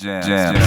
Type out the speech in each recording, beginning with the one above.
Jams.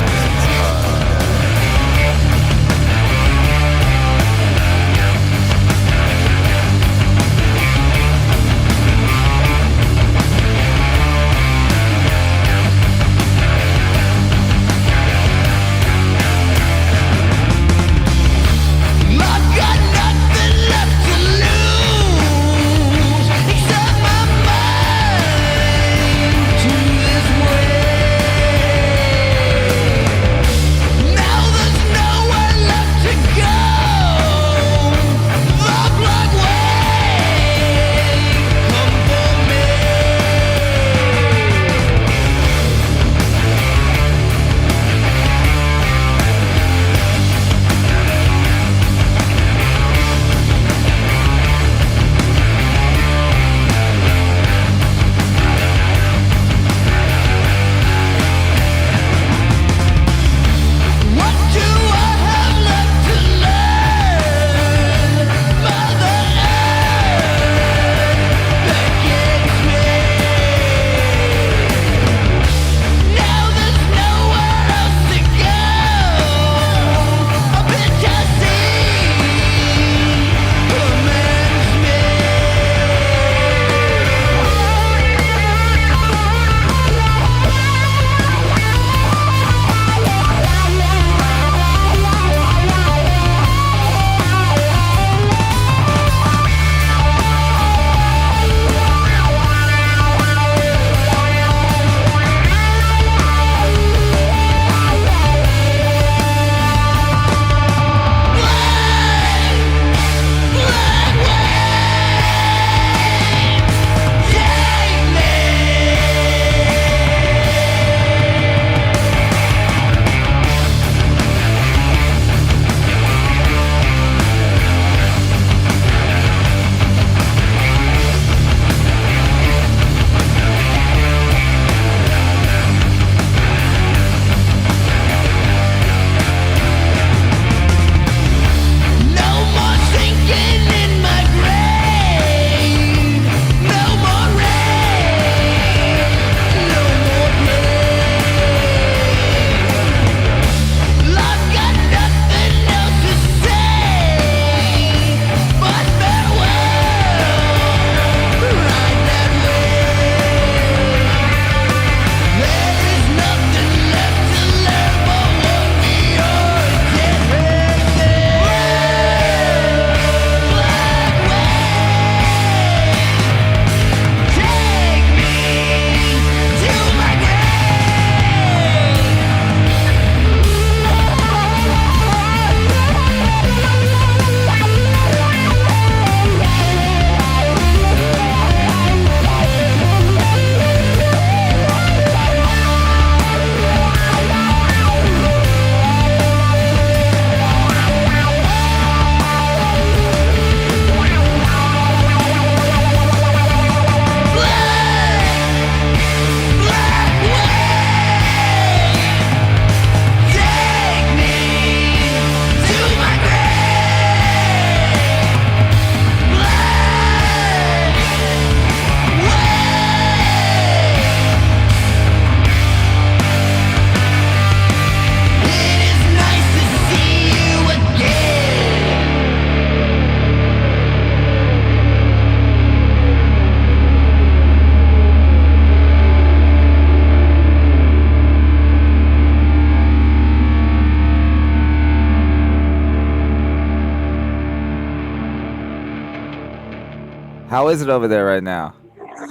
How is it over there right now?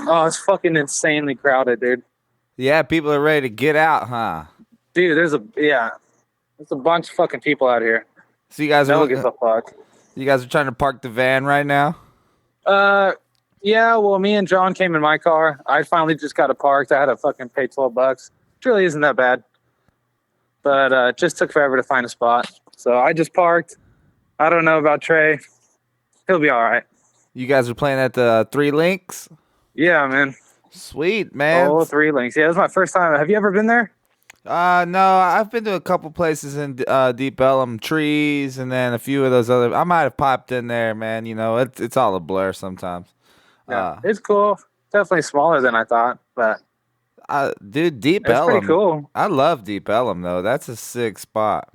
Oh, it's fucking insanely crowded, dude. Yeah, people are ready to get out, huh? Dude, there's a bunch of fucking people out here. So you guys No are one gives a fuck. you guys are trying to park the van right now? Yeah, well, me and John came in my car. I finally just got it parked. I had to fucking pay $12. Which really isn't that bad. But it just took forever to find a spot. So I just parked. I don't know about Trey. He'll be all right. You guys are playing at the Three Links? Yeah, man. Sweet, man. Oh, Three Links. Yeah, this is my first time. Have you ever been there? No, I've been to a couple places in Deep Ellum, Trees, and then a few of those other. I might have popped in there, man. You know, it's all a blur sometimes. Yeah, it's cool. Definitely smaller than I thought, but Dude, Deep It's pretty Ellum. cool. I love Deep Ellum though. That's a sick spot.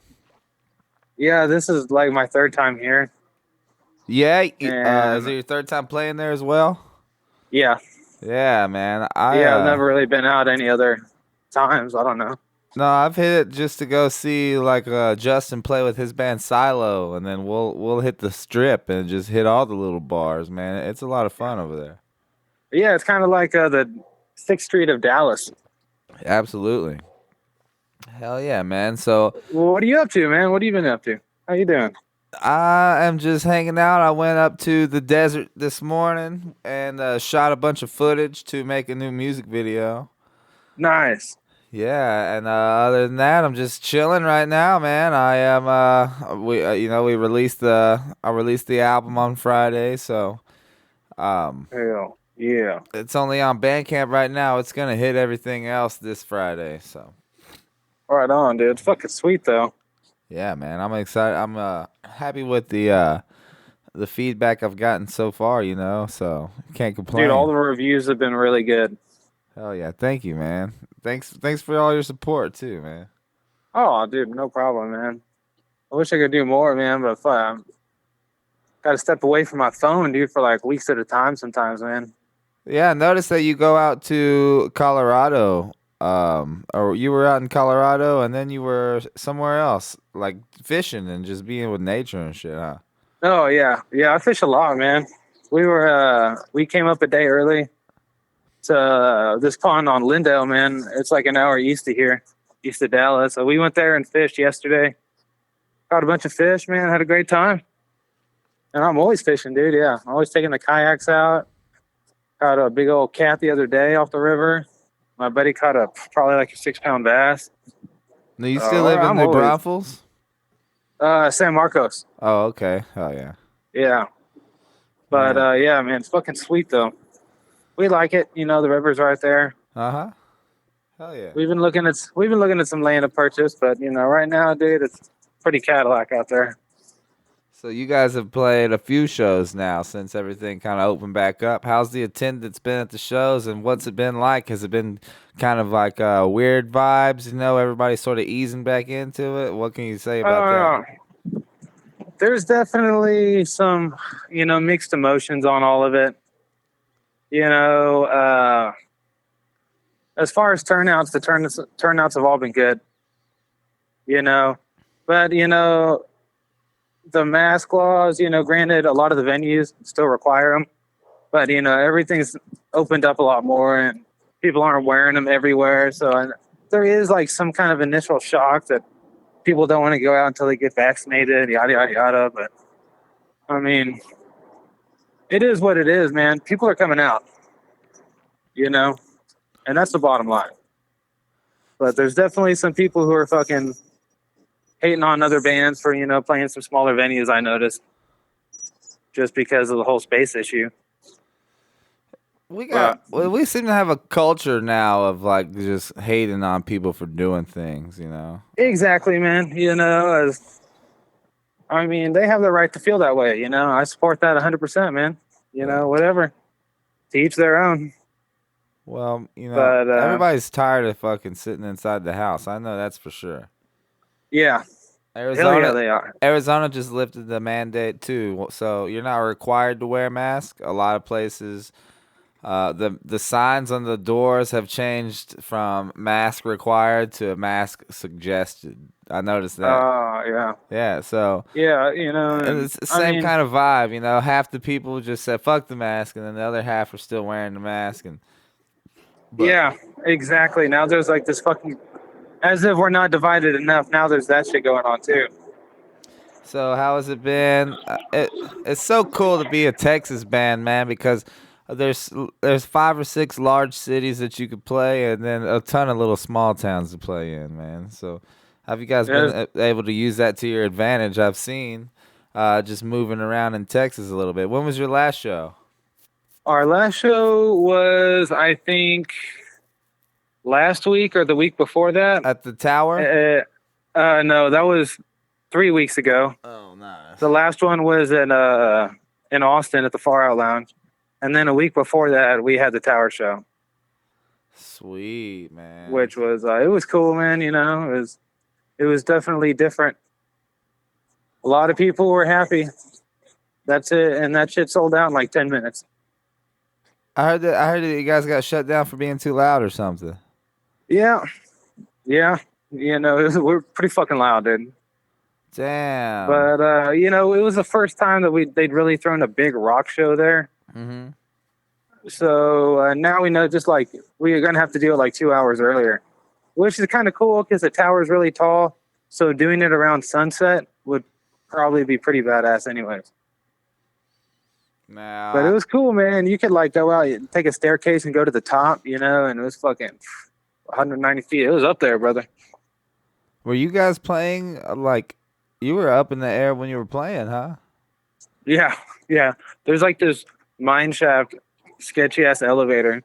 Yeah, this is like my third time here, Yeah, is and it your third time playing there as well? yeah, Yeah, man. I yeah, I've never really been out any other times. I don't know. No, I've hit it just to go see like Justin play with his band Silo, and then we'll hit the strip and just hit all the little bars, man. It's a lot of fun over there. Yeah, it's kind of like the Sixth Street of Dallas. Absolutely. Hell yeah, man. So Well, what are you up to, man? What have you been up to? How you doing? I am just hanging out. I went up to the desert this morning and shot a bunch of footage to make a new music video. Nice. Yeah, and other than that, I'm just chilling right now, man. I am we released the I released the album on Friday, so um Hell yeah. it's only on Bandcamp right now. It's gonna hit everything else this Friday, so Right on, dude. It's fucking sweet though. yeah, man. I'm excited. I'm happy with the feedback I've gotten so far, so can't complain. Dude, all the reviews have been really good. Hell yeah, thank you, man. Thanks for all your support too, man. Oh, dude, no problem, man. I wish I could do more, man, but fuck, got to step away from my phone, dude, for like weeks at a time sometimes, man. Yeah, I noticed that you go out to Colorado, or you were out in Colorado and then you were somewhere else, like fishing and just being with nature and shit, huh? Oh, yeah. Yeah, I fish a lot, man. We came up a day early to this pond on Lindale, man. It's like an hour east of here, east of Dallas. So we went there and fished yesterday. Caught a bunch of fish, man. Had a great time. And I'm always fishing, dude. Yeah. I'm always taking the kayaks out. Caught a big old cat the other day off the river. My buddy caught probably like a 6-pound bass. Now you still live in I'm New always- Braunfels? San Marcos. Oh, okay. Oh yeah. Yeah. But yeah, man, it's fucking sweet though. We like it. You know, the river's right there. Uh-huh. Hell yeah. We've been looking at some land to purchase, but you know, right now, dude, it's pretty Cadillac out there. So you guys have played a few shows now since everything kind of opened back up. How's the attendance been at the shows, and what's it been like? Has it been kind of like weird vibes? Everybody's sort of easing back into it. What can you say about that? There's definitely some, mixed emotions on all of it. As far as turnouts, the turnouts have all been good. But the mask laws, granted, a lot of the venues still require them, but everything's opened up a lot more, and people aren't wearing them everywhere. So there is like some kind of initial shock that people don't want to go out until they get vaccinated, yada yada yada. But I mean, it is what it is, man. People are coming out, and that's the bottom line. But there's definitely some people who are fucking hating on other bands for, playing some smaller venues, I noticed, just because of the whole space issue. We seem to have a culture now of like just hating on people for doing things, Exactly, man. They have the right to feel that way, I support that 100%, man. Whatever. To each their own. Well, but, everybody's tired of fucking sitting inside the house. I know that's for sure. Yeah. Arizona, Hell yeah, they are. Arizona just lifted the mandate too, so you're not required to wear a mask. A lot of places, the signs on the doors have changed from mask required to mask suggested. I noticed that. Oh, yeah. Yeah, so yeah, and it's the same kind of vibe. Half the people just said fuck the mask, and then the other half are still wearing the mask. Yeah, exactly. Now there's like this fucking, as if we're not divided enough. Now there's that shit going on too. So how has it been? It's so cool to be a Texas band, man, because there's 5 or 6 large cities that you could play, and then a ton of little small towns to play in, man. So have you guys been able to use that to your advantage? I've seen just moving around in Texas a little bit. When was your last show? Our last show was, I think, last week or the week before that. At the Tower? No, that was 3 weeks ago. Oh, nice. The last one was in Austin at the Far Out Lounge. And then a week before that, we had the Tower show. Sweet, man. which was it was cool, man. It was definitely different. A lot of people were happy. That's it, and that shit sold out in like 10 minutes. I heard that you guys got shut down for being too loud or something. Yeah, yeah. We're pretty fucking loud, dude. Damn. But it was the first time that they'd really thrown a big rock show there. Mm-hmm. So now we know, just like we're gonna have to do it like 2 hours earlier, which is kind of cool because the tower is really tall. So doing it around sunset would probably be pretty badass, anyways. Now, But it was cool, man. You could like go out, take a staircase, and go to the top, and it was fucking 190 feet. It was up there, brother. were you guys playing like you were up in the air when you were playing, huh? Yeah, yeah. There's like this mine shaft, sketchy ass elevator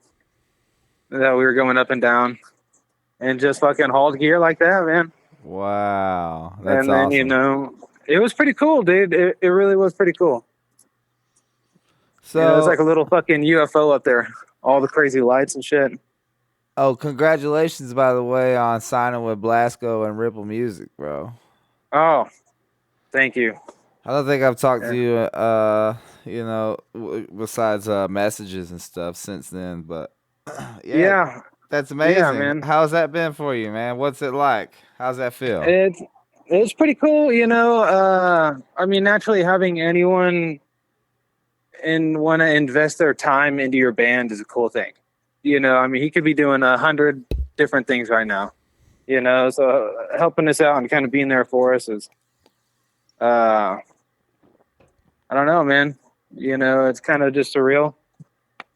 that we were going up and down, and just fucking hauled gear like that, man. Wow, that's And then awesome. it was pretty cool, dude. It really was pretty cool. It's So, like a little fucking UFO up there. All the crazy lights and shit. oh, congratulations, by the way, on signing with Blasko and Ripple Music, bro. Oh, thank you. I don't think I've talked to Yeah. you, besides messages and stuff since then. But yeah, Yeah, that's yeah, amazing. man. How's that been for you, man? What's it like? How's that feel? It's it's pretty cool, I mean, naturally having anyone and want to invest their time into your band is a cool thing. I mean, he could be doing 100 different things right now. So helping us out and kind of being there for us is, I don't know, man. It's kind of just surreal.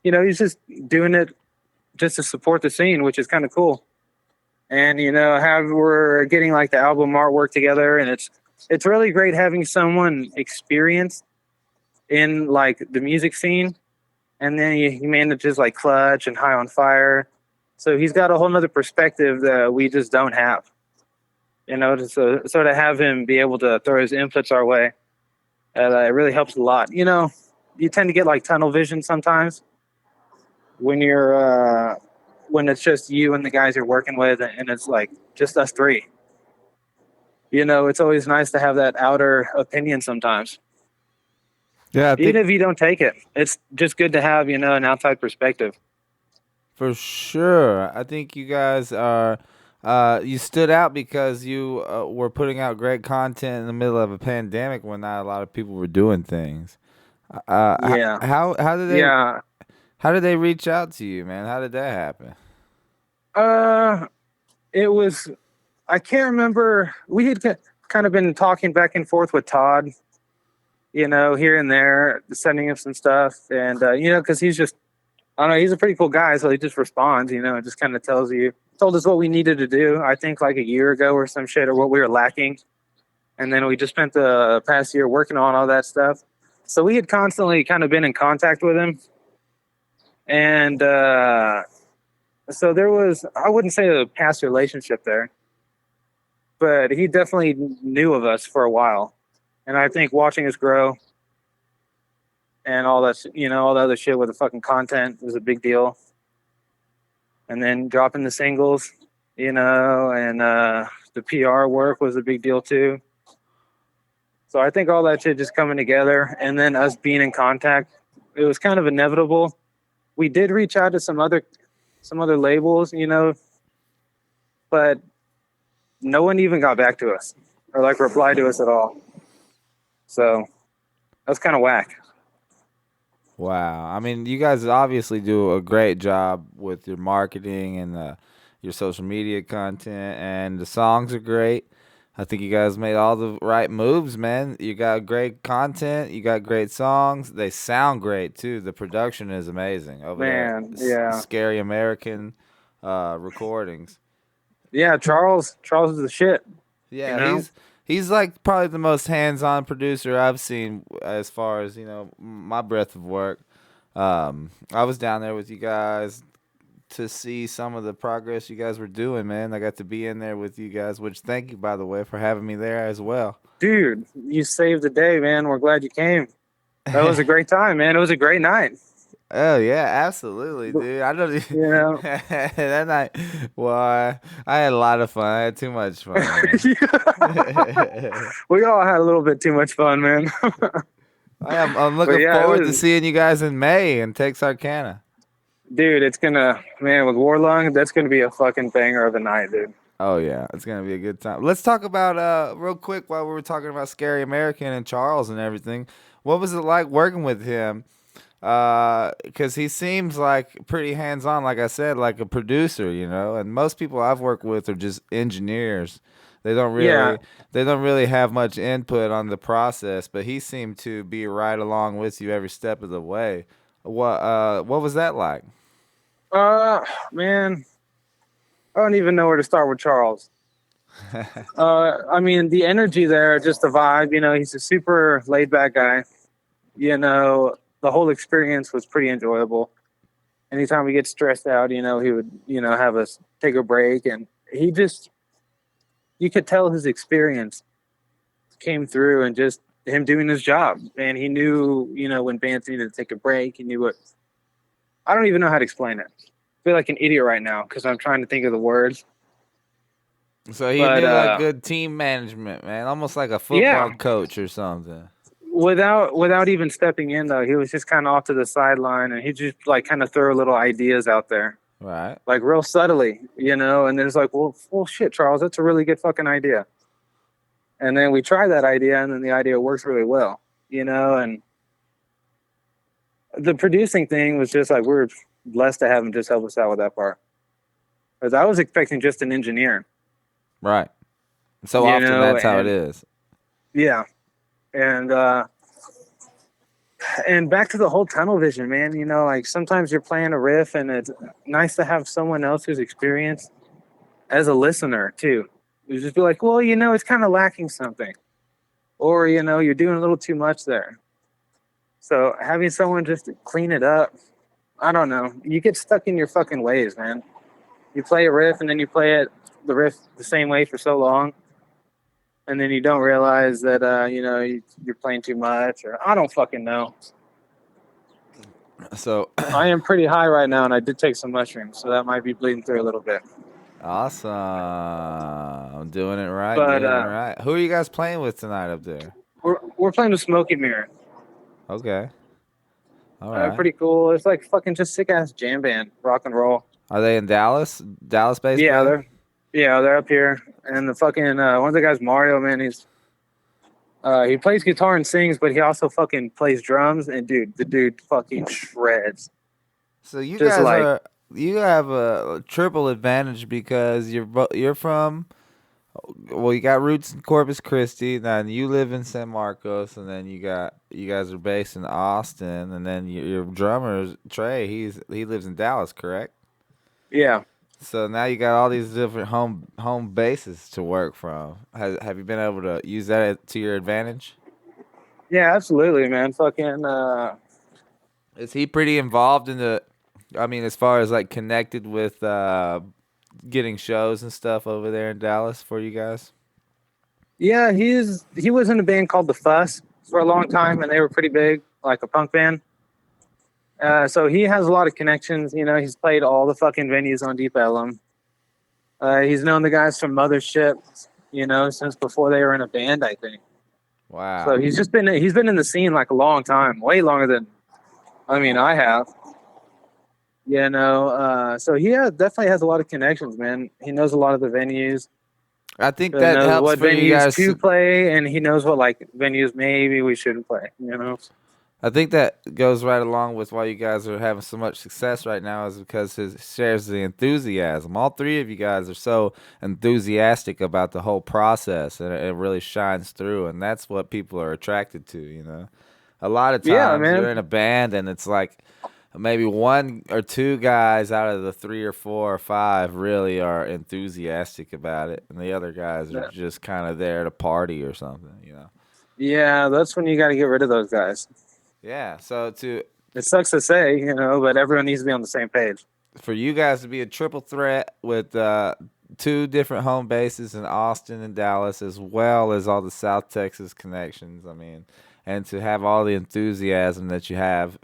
He's just doing it just to support the scene, which is kind of cool. And have we're getting like the album artwork together, and it's really great having someone experienced in like the music scene, and then he manages like Clutch and High on Fire, so he's got a whole nother perspective that we just don't have. So to have him be able to throw his inputs our way, it really helps a lot. You tend to get like tunnel vision sometimes when when it's just you and the guys you're working with, and it's like just us three. It's always nice to have that outer opinion sometimes, Yeah, I think even if you don't take it. It's just good to have an outside perspective. for sure. I think you guys are. You stood out because you were putting out great content in the middle of a pandemic when not a lot of people were doing things. Yeah, How did they yeah. how did they reach out to you, man? How did that happen? Uh, it was. I can't remember. We had kind of been talking back and forth with Todd, here and there, sending him some stuff, and because he's just, I don't know, he's a pretty cool guy, so he just responds, and just kind of told us what we needed to do. I think like a year ago or some shit, or what we were lacking, and then we just spent the past year working on all that stuff. So we had constantly kind of been in contact with him, and so there was, I wouldn't say a past relationship there, but he definitely knew of us for a while. And I think watching us grow and all that, all the other shit with the fucking content was a big deal. And then dropping the singles, and the PR work was a big deal too. So I think all that shit just coming together, and then us being in contact, it was kind of inevitable. We did reach out to some other labels, but no one even got back to us or like replied to us at all. So that's kind of whack. Wow. I mean, you guys obviously do a great job with your marketing and your social media content, and the songs are great. I think you guys made all the right moves, man. You got great content, you got great songs. They sound great too. The production is amazing over there. Man, yeah. Scary American recordings. Yeah, Charles is the shit, you Yeah, know? he's like probably the most hands-on producer I've seen as far as my breadth of work. I was down there with you guys to see some of the progress you guys were doing, man. I got to be in there with you guys, which thank you by the way for having me there as well. Dude, you saved the day, man. We're glad you came. That was a great time, man. It was a great night. Oh yeah, absolutely, But, dude. I don't you know, that night. Well, I had a lot of fun. I had too much fun, man. we all had a little bit too much fun, man. I'm But looking yeah, it forward to was, seeing you guys in May in Texarkana. dude. It's gonna, man, with Warlung, that's gonna be a fucking banger of a night, dude. Oh yeah, it's gonna be a good time. Let's talk about real quick while we were talking about Scary American and Charles and everything. What was it like working with him? Because he seems like pretty hands on, like I said, like a producer, you know. And most people I've worked with are just engineers. They don't Yeah, really they don't really have much input on the process. But he seemed to be right along with you every step of the way. What was that like? uh, man, I don't even know where to start with Charles. I mean, the energy there, just the vibe. You know, he's a super laid back guy. You know, the whole experience was pretty enjoyable. Anytime we get stressed out, you know, he would, you know, have us take a break, and he just, you could tell his experience came through, and just him doing his job. And he knew, you know, when bands needed to take a break. He knew what. I don't even know how to explain it. I feel like an idiot right now because I'm trying to think of the words. So he But knew like good team management, man, almost like a football yeah, coach or something. without even stepping in though, he was just kind of off to the sideline, and he just like kind of throw little ideas out there, Right. like real subtly, you know. And then it's like, well, shit, Charles, that's a really good fucking idea. And then we try that idea, and then the idea works really well, you know. And the producing thing was just like we're blessed to have him just help us out with that part, because I was expecting just an engineer, Right. So you often know. that's how it And is. yeah, and back to the whole tunnel vision, man. You know, like sometimes you're playing a riff, and it's nice to have someone else who's experienced as a listener too. You just be like, well, you know, it's kind of lacking something, or you know, you're doing a little too much there. So having someone just to clean it up, I don't know. You get stuck in your fucking ways, man. You play a riff, and then you play it the riff the same way for so long, and then you don't realize that you know you're playing too much, or I don't fucking know. So I am pretty high right now, and I did take some mushrooms, so that might be bleeding through a little bit. awesome. I'm doing it right, But doing it right. Who are you guys playing with tonight up there? we're playing with Smoky Mirror. Okay. All right. Pretty cool. It's like fucking just sick ass jam band, rock and roll. Are they in Dallas? Dallas based Yeah, band? they're up here, and the fucking one of the guys, Mario, man, he plays guitar and sings, but he also fucking plays drums. And dude, the dude fucking shreds. So you Just guys like are you have a triple advantage because you're from well, you got roots in Corpus Christi, then you live in San Marcos, and then you guys are based in Austin, and then your drummer Trey, he lives in Dallas, correct? yeah, So now you got all these different home bases to work from. Have you been able to use that to your advantage? yeah, absolutely, man. Fucking Is he pretty involved in the? I mean, as far as like connected with getting shows and stuff over there in Dallas for you guys. yeah, he was in a band called The Fuss for a long time, and they were pretty big, like a punk band. So he has a lot of connections. You know, he's played all the fucking venues on Deep Ellum. He's known the guys from Mothership, you know, since before they were in a band, I think. So Wow. he's been in the scene like a long time, way longer than I mean I have. You know, so he definitely has a lot of connections, man. He knows a lot of the venues. I think He that knows helps what for you venues guys. to play, and he knows what like venues maybe we shouldn't play. You know. I think that goes right along with why you guys are having so much success right now is because he shares the enthusiasm. All three of you guys are so enthusiastic about the whole process, and it really shines through. And that's what people are attracted to. You know, a lot of Yeah, times man. you're in a band, and it's like maybe one or two guys out of the three or four or five really are enthusiastic about it, and the other guys are just kind of there to party or something. You know. Yeah, that's when you got to get rid of those guys. Yeah. So to It sucks to say, you know, but everyone needs to be on the same page. for you guys to be a triple threat with two different home bases in Austin and Dallas, as well as all the South Texas connections. I mean, and to have all the enthusiasm that you have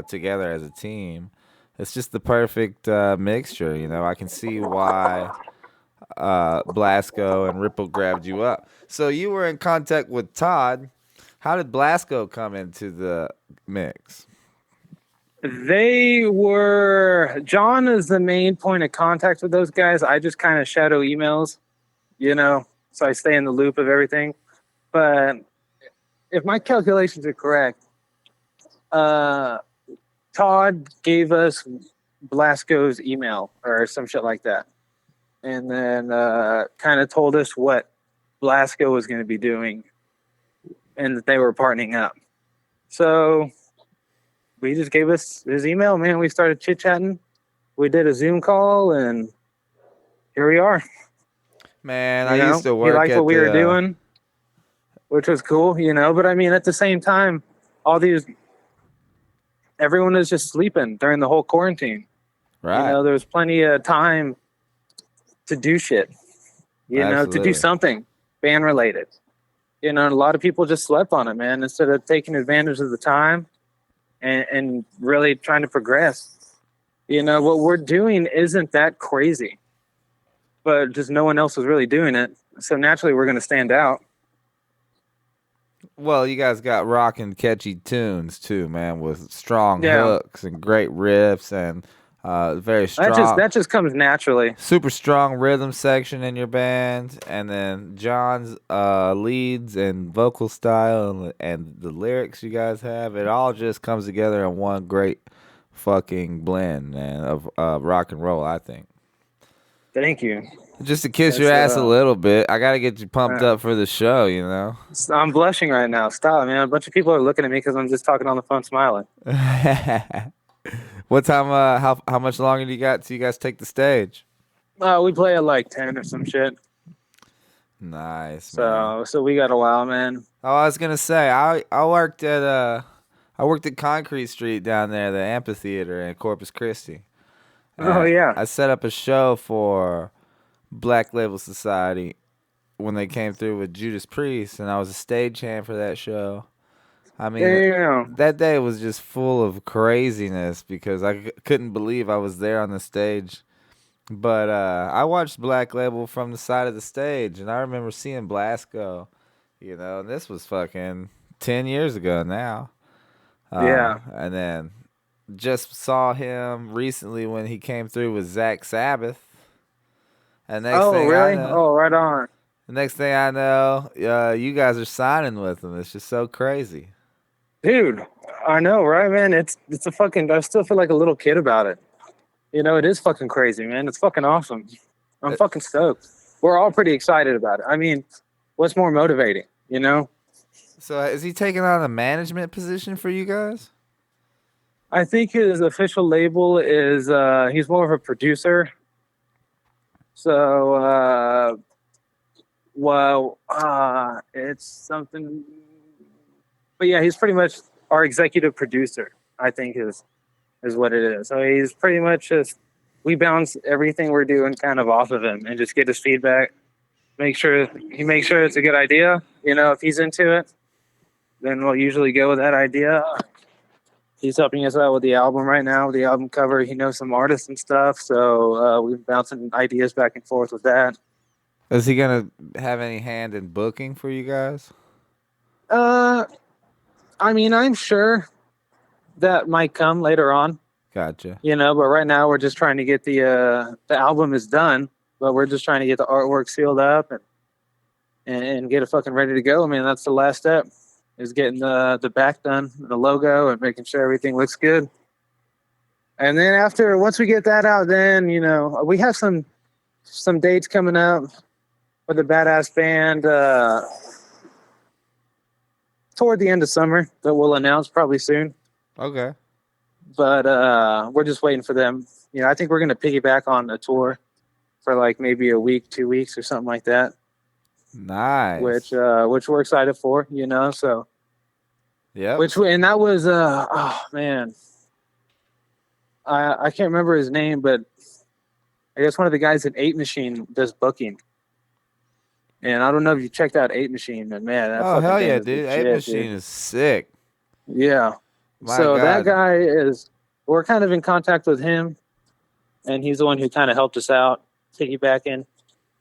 together as a team. It's just the perfect mixture. You know, I can see why Blasko and Ripple grabbed you up. So you were in contact with Todd. How did Blasko come into the mix? John is the main point of contact with those guys. I just kind of shadow emails, so I stay in the loop of everything. But if my calculations are correct, Todd gave us Blasko's email or some shit like that. And then kind of told us what Blasko was going to be doing and that they were partnering up. So we just gave us his email, man. We started chit-chatting. We did a Zoom call, and here we are. Man, I used to work he liked at what we were doing, which was cool, But I mean, at the same time, everyone was just sleeping during the whole quarantine. Right. There was plenty of time to do shit, to do something band related. A lot of people just slept on it, man, instead of taking advantage of the time and really trying to progress. What we're doing isn't that crazy, but just no one else was really doing it. So naturally we're going to stand out. Well, you guys got rocking catchy tunes too, man, with strong hooks and great riffs and very strong. That just comes naturally. Super strong rhythm section in your band, and then John's leads and vocal style and the lyrics you guys have. It all just comes together in one great fucking blend, man, of rock and roll, I think. Thank you. Just to kiss your ass a little bit, I gotta get you pumped up for the show, I'm blushing right now. Stop, man. A bunch of people are looking at me because I'm just talking on the phone smiling. What time? How much longer do you got till you guys take the stage? We play at like 10 or some shit. Nice. Man. So we got a while, man. Oh, I was gonna say I worked at Concrete Street down there, the amphitheater in Corpus Christi. Oh yeah. I set up a show for Black Label Society when they came through with Judas Priest, and I was a stagehand for that show. I mean, that day was just full of craziness because I couldn't believe I was there on the stage. But I watched Black Label from the side of the stage, and I remember seeing Blasko, and this was fucking 10 years ago now. Yeah. And then just saw him recently when he came through with Zach Sabbath. And next thing really? I know, right on. The next thing I know, you guys are signing with him. It's just so crazy. Dude, I know, right, man? It's a fucking, I still feel like a little kid about it. It is fucking crazy, man. It's fucking awesome. I'm fucking stoked. We're all pretty excited about it. I mean, what's more motivating, So is he taking on a management position for you guys? I think his official label is, he's more of a producer. So, it's something, but yeah, he's pretty much our executive producer, I think is what it is. So he's pretty much just, we bounce everything we're doing kind of off of him and just get his feedback, make sure it's a good idea. If he's into it, then we'll usually go with that idea. He's helping us out with the album right now, with the album cover. He knows some artists and stuff, so we've been bouncing ideas back and forth with that. Is he gonna have any hand in booking for you guys? I mean, I'm sure that might come later on. Gotcha. But right now we're just trying to get the album is done, but we're just trying to get the artwork sealed up and get it fucking ready to go. I mean, that's the last step, is getting the back done, the logo, and making sure everything looks good. And then once we get that out, then we have some dates coming up with a badass band toward the end of summer that we'll announce probably soon. Okay. But we're just waiting for them. I think we're going to piggyback on a tour for like maybe a week, 2 weeks or something like that. Nice. Which we're excited for, so. Yeah. And that was, oh man. I can't remember his name, but I guess one of the guys at 8 Machine does booking. And I don't know if you checked out Eight Machine, but man, that Oh fucking hell yeah, band is dude! Ape legit, Machine dude. is sick. Yeah. My So that God. guy is. We're kind of in contact with him, and he's the one who kind of helped us out, piggybacking.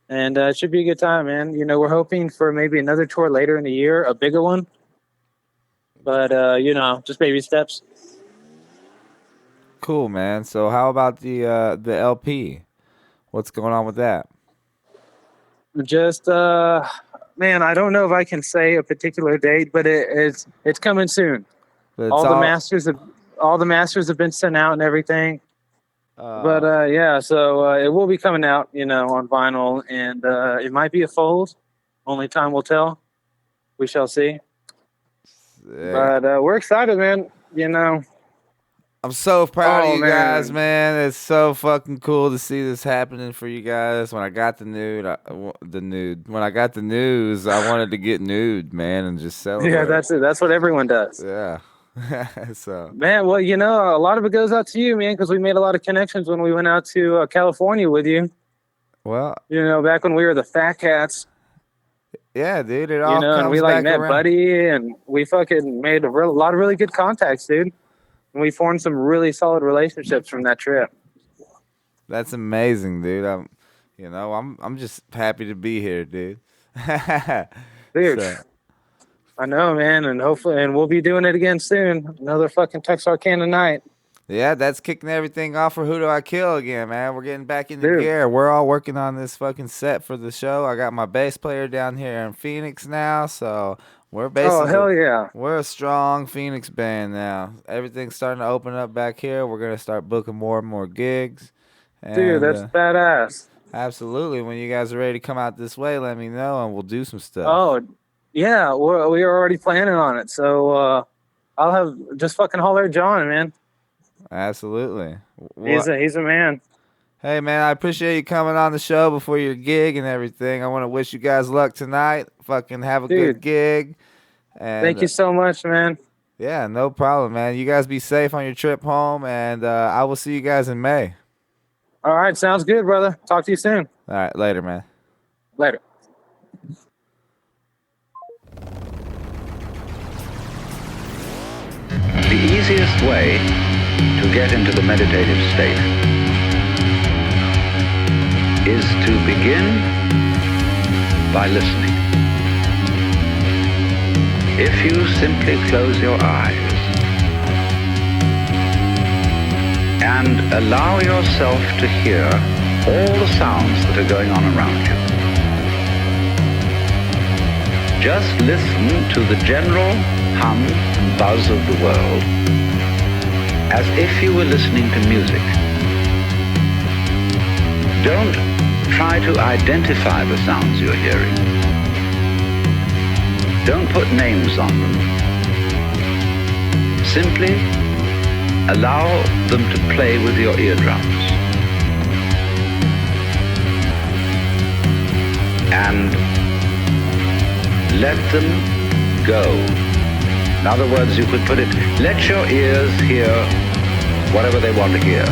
And it should be a good time, man. You know, we're hoping for maybe another tour later in the year, a bigger one. But you know, just baby steps. Cool, man. So how about the LP? What's going on with that? Just man, I don't know if I can say a particular date, but it's coming soon. But it's All the all masters have all the masters have been sent out and everything. But uh yeah, so it will be coming out, you know, on vinyl, and it might be a fold. Only time will tell. We shall see. sick. But we're excited, man. You know. I'm so proud of Oh you guys, man. man. It's so fucking cool to see this happening for you guys. When I got when I got the news, I wanted to get nude, man, and just Yeah, celebrate. that's it. That's what everyone does. Yeah. So, Man, well, you know, a lot of it goes out to you, man, because we made a lot of connections when we went out to California with you. well, You know, back when we were the Fat Cats. yeah, dude, it You all know, and we comes like back met around. Buddy, and we fucking made a lot of really good contacts, dude. And we formed some really solid relationships from that trip. That's amazing, dude. I'm just happy to be here, dude. Dude, So, I know, man, and hopefully, and we'll be doing it again soon. Another fucking Texarkana night. yeah, that's kicking everything off for Who Do I Kill again, man. We're getting back into Dude. gear. We're all working on this fucking set for the show. I got my bass player down here in Phoenix now, so we're Oh, basically hell yeah. we're a strong Phoenix band now. Everything's starting to open up back here. We're gonna start booking more and more gigs, Dude, and that's badass. absolutely, when you guys are ready to come out this way, let me know, and we'll do some stuff. Oh, yeah, we are already planning on it. So I'll have just fucking holler at John, man. Absolutely. He's a man. Hey man, I appreciate you coming on the show before your gig and everything. I want to wish you guys luck tonight. Fucking have a good Dude, gig. thank And you so much, man. yeah, no problem, man. You guys be safe on your trip home, and I will see you guys in May. All right, sounds good, brother. Talk to you soon. All right, later, man. Later. The easiest way to get into the meditative state is to begin by listening. If you simply close your eyes and allow yourself to hear all the sounds that are going on around you, just listen to the general hum and buzz of the world as if you were listening to music. Don't try to identify the sounds you're hearing. Don't put names on them. Simply allow them to play with your eardrums. And let them go. In other words, you could put it, let your ears hear whatever they want to hear.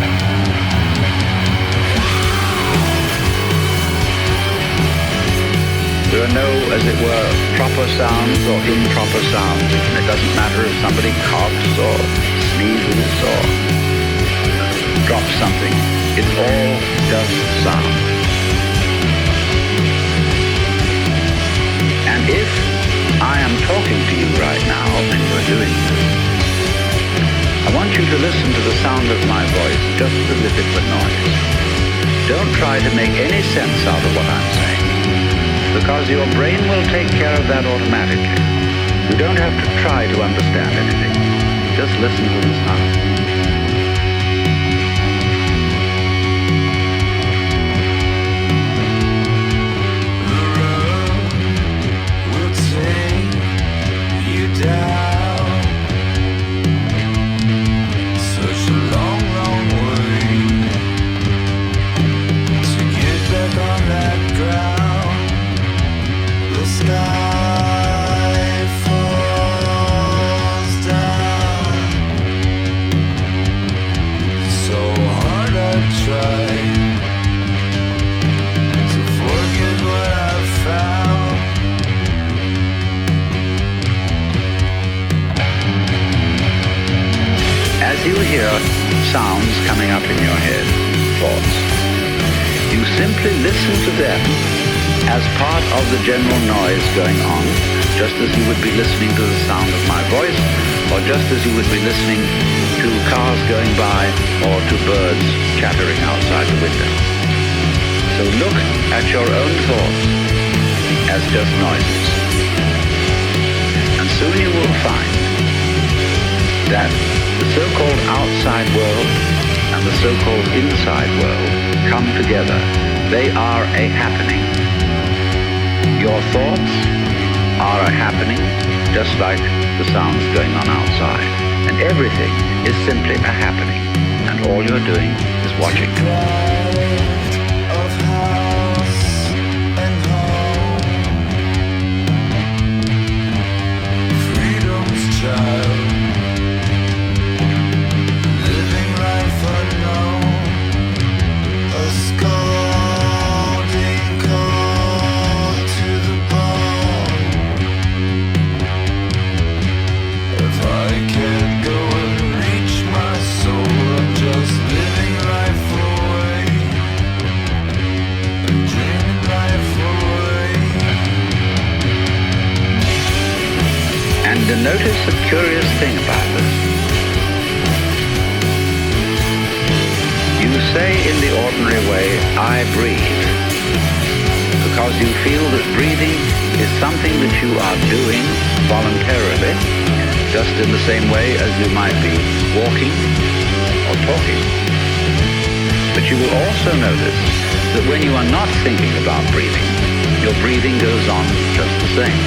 There are no, as it were, proper sounds or improper sounds. It doesn't matter if somebody coughs or sneezes or drops something. It's all just sound. And if I am talking to you right now and you're doing this, I want you to listen to the sound of my voice just as if it were noise. Don't try to make any sense out of what I'm saying, because your brain will take care of that automatically. You don't have to try to understand anything. Just listen to the sound. sounds coming up in your head, thoughts. You simply listen to them as part of the general noise going on, just as you would be listening to the sound of my voice, or just as you would be listening to cars going by or to birds chattering outside the window. So look at your own thoughts as just noises. And soon you will find that the so-called outside world and the so-called inside world come together. They are a happening. Your thoughts are a happening, just like the sounds going on outside. And everything is simply a happening. And all you're doing is watching. And notice a curious thing about this. You say in the ordinary way, I breathe, because you feel that breathing is something that you are doing voluntarily, just in the same way as you might be walking or talking. But you will also notice that when you are not thinking about breathing, your breathing goes on just the same.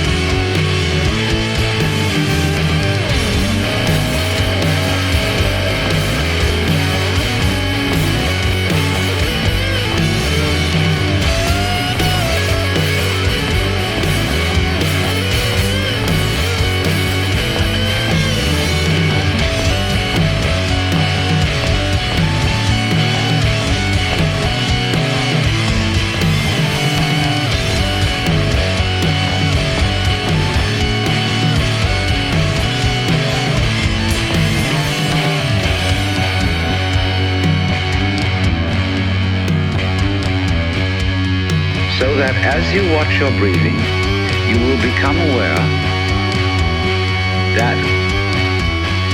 So that as you watch your breathing, you will become aware that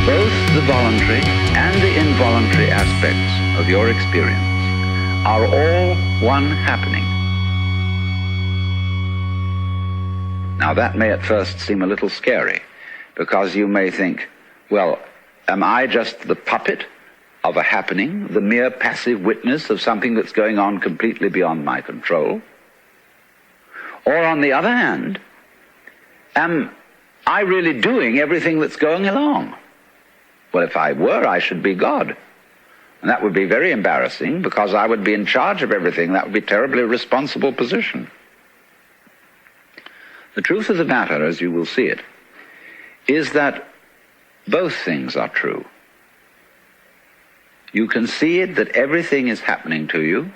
both the voluntary and the involuntary aspects of your experience are all one happening. Now that may at first seem a little scary, because you may think, well, am I just the puppet of a happening, the mere passive witness of something that's going on completely beyond my control? Or on the other hand, am I really doing everything that's going along? Well, if I were, I should be God. And that would be very embarrassing, because I would be in charge of everything. That would be a terribly responsible position. The truth of the matter, as you will see it, is that both things are true. You can see it that everything is happening to you,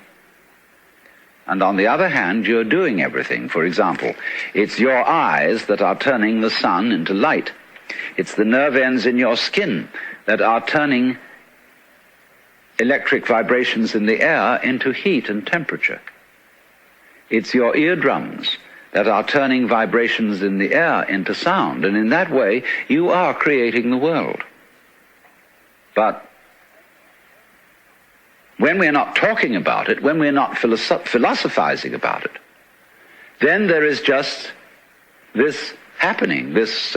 and on the other hand, you're doing everything. For example, it's your eyes that are turning the sun into light. It's the nerve ends in your skin that are turning electric vibrations in the air into heat and temperature. It's your eardrums that are turning vibrations in the air into sound. And in that way, you are creating the world. But when we're not talking about it, when we're not philosophizing about it, then there is just this happening, this